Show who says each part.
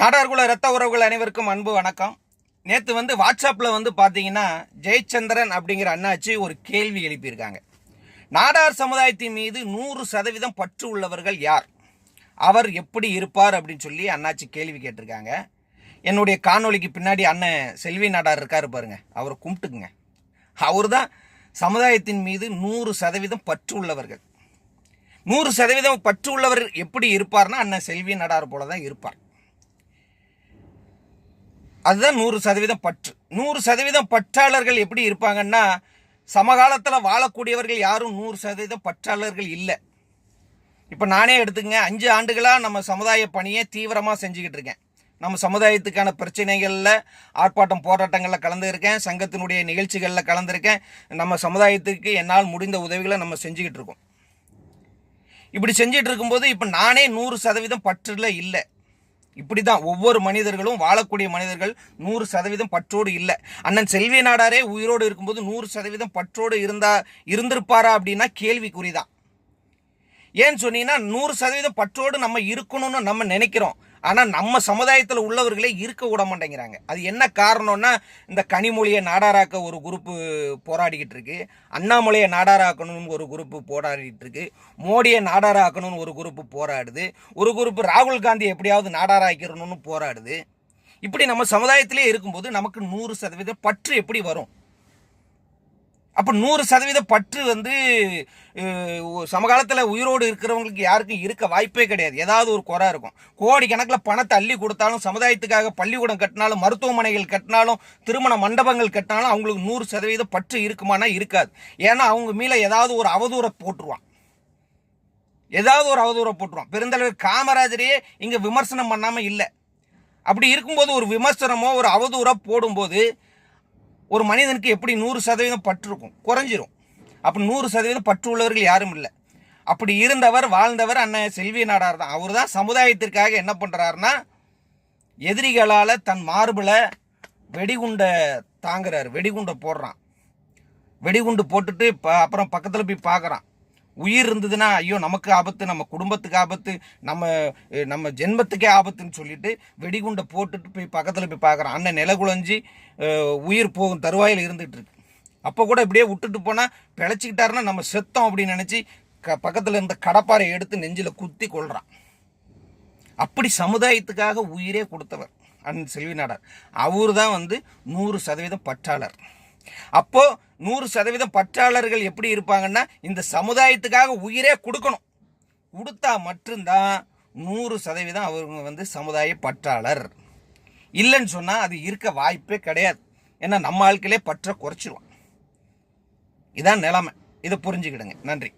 Speaker 1: நாடார்குல ரத்த உறவுகள் அனைவருக்கும் அன்பு வணக்கம். நேற்று வாட்ஸ்அப்பில் பார்த்தீங்கன்னா ஜெயச்சந்திரன் அப்படிங்கிற அண்ணாச்சி ஒரு கேள்வி எழுப்பியிருக்காங்க. நாடார் சமுதாயத்தின் மீது 100% பற்று உள்ளவர்கள் யார், அவர் எப்படி இருப்பார் அப்படின்னு சொல்லி அண்ணாச்சி கேள்வி கேட்டிருக்காங்க. என்னுடைய காணொலிக்கு பின்னாடி அண்ணன் செல்வி நாடார் இருக்காரு பாருங்க, அவரை கும்பிட்டுக்குங்க. அவர் தான் சமுதாயத்தின் மீது 100% பற்று உள்ளவர்கள். 100% பற்று உள்ளவர் எப்படி இருப்பார்னா அண்ணன் செல்வி நாடார் போல தான் இருப்பார். அதுதான் 100% பற்று. 100% பற்றாளர்கள் எப்படி இருப்பாங்கன்னா, சமகாலத்தில் வாழக்கூடியவர்கள் யாரும் 100% பற்றாளர்கள் இல்லை. இப்போ நானே எடுத்துங்க, 5 ஆண்டுகளாக நம்ம சமுதாய பணியை தீவிரமாக செஞ்சுக்கிட்டு இருக்கேன். நம்ம சமுதாயத்துக்கான பிரச்சனைகளில் ஆர்ப்பாட்டம் போராட்டங்களில் கலந்துருக்கேன், சங்கத்தினுடைய நிகழ்ச்சிகளில் கலந்துருக்கேன். நம்ம சமுதாயத்துக்கு என்னால் முடிந்த உதவிகளை நம்ம செஞ்சுக்கிட்டு இருக்கோம். இப்படி செஞ்சிட்டு இருக்கும்போது இப்போ நானே 100% பற்றுல இல்லை. இப்படி தான் ஒவ்வொரு மனிதர்களும், வாழக்கூடிய மனிதர்கள் 100% பற்றோடு இல்லை. அண்ணன் செல்வி நாடாரே உயிரோடு இருக்கும்போது 100% பற்றோடு இருந்திருப்பாரா அப்படின்னா கேள்விக்குறிதான். ஏன்னு சொன்னீங்கன்னா, 100% பற்றோடு நம்ம இருக்கணும்னு நம்ம நினைக்கிறோம். ஆனால் நம்ம சமுதாயத்தில் உள்ளவர்களே இருக்க விட மாட்டேங்கிறாங்க. அது என்ன காரணம்னா, இந்த கனிமொழியை நாடாராக்க ஒரு குரூப்பு போராடிக்கிட்டு இருக்கு, அண்ணாமலையை நாடாராக்கணும்னு ஒரு குரூப்பு போராடிட்டு இருக்கு, மோடியை நாடாராக்கணும்னு ஒரு குரூப்பு போராடுது, ஒரு குரூப்பு ராகுல் காந்தி எப்படியாவது நாடாராக்கணும்னு போராடுது. இப்படி நம்ம சமுதாயத்திலே இருக்கும்போது நமக்கு 100% பற்று எப்படி வரும்? அப்போ 100% பற்று சமகாலத்தில் உயிரோடு இருக்கிறவங்களுக்கு யாருக்கும் இருக்க வாய்ப்பே கிடையாது. ஏதாவது ஒரு குறை இருக்கும். கோடி கணக்கில் பணத்தை அள்ளி கொடுத்தாலும், சமுதாயத்துக்காக பள்ளிக்கூடம் கட்டினாலும், மருத்துவமனைகள் கட்டினாலும், திருமண மண்டபங்கள் கட்டினாலும் அவங்களுக்கு 100% பற்று இருக்குமானா இருக்காது. ஏன்னா அவங்க மேலே ஏதாவது ஒரு அவதூறை போட்டுருவான். பெருந்தலைவர் காமராஜரையே இங்கே விமர்சனம் பண்ணாமல் இல்லை. அப்படி இருக்கும்போது ஒரு விமர்சனமோ ஒரு அவதூறோ போடும்போது ஒரு மனிதனுக்கு எப்படி 100% பற்று இருக்கும்? குறைஞ்சிரும். அப்போ 100% பற்று உள்ளவர்கள் யாரும் இல்லை. அப்படி இருந்தவர், வாழ்ந்தவர் அண்ணன் செல்வி நாடார் தான். அவர் தான் சமுதாயத்திற்காக என்ன பண்ணுறாருன்னா, எதிரிகளால் தன் மார்பில் வெடிகுண்டை தாங்குறாரு. வெடிகுண்டை போடுறான். வெடிகுண்டு போட்டுட்டு அப்புறம் பக்கத்தில் போய் பார்க்குறான். உயிர் இருந்ததுன்னா ஐயோ நமக்கு ஆபத்து, நம்ம குடும்பத்துக்கு ஆபத்து, நம்ம ஜென்மத்துக்கே ஆபத்துன்னு சொல்லிட்டு வெடிகுண்டை போட்டுட்டு போய் பக்கத்தில் போய் பார்க்குறான். அண்ணன் நிலகுலைஞ்சி உயிர் போகும் தருவாயில் இருந்துகிட்டு இருக்கு. அப்போ கூட இப்படியே விட்டுட்டு போனால் பிழைச்சிக்கிட்டாருன்னா நம்ம செத்தோம் அப்படின்னு நினச்சி பக்கத்தில் இருந்த கடப்பாரை எடுத்து நெஞ்சில் குத்தி கொள்கிறான். அப்படி சமுதாயத்துக்காக உயிரே கொடுத்தவர் அண்ணன் செல்வி நாடார். அவர் தான் 100% பற்றாளர். அப்போ 100% பற்றாளர்கள் எப்படி இருப்பாங்கன்னா, இந்த சமுதாயத்துக்காக உயிரே கொடுக்கணும். கொடுத்தா மட்டும்தான் 100% அவங்க சமுதாய பற்றாளர். இல்லைன்னு சொன்னால் அது இருக்க வாய்ப்பே கிடையாது. ஏன்னா நம்ம ஆட்களே பற்ற குறைச்சிருவான். இதான் நிலைமை. இதை புரிஞ்சுக்கிடுங்க. நன்றி.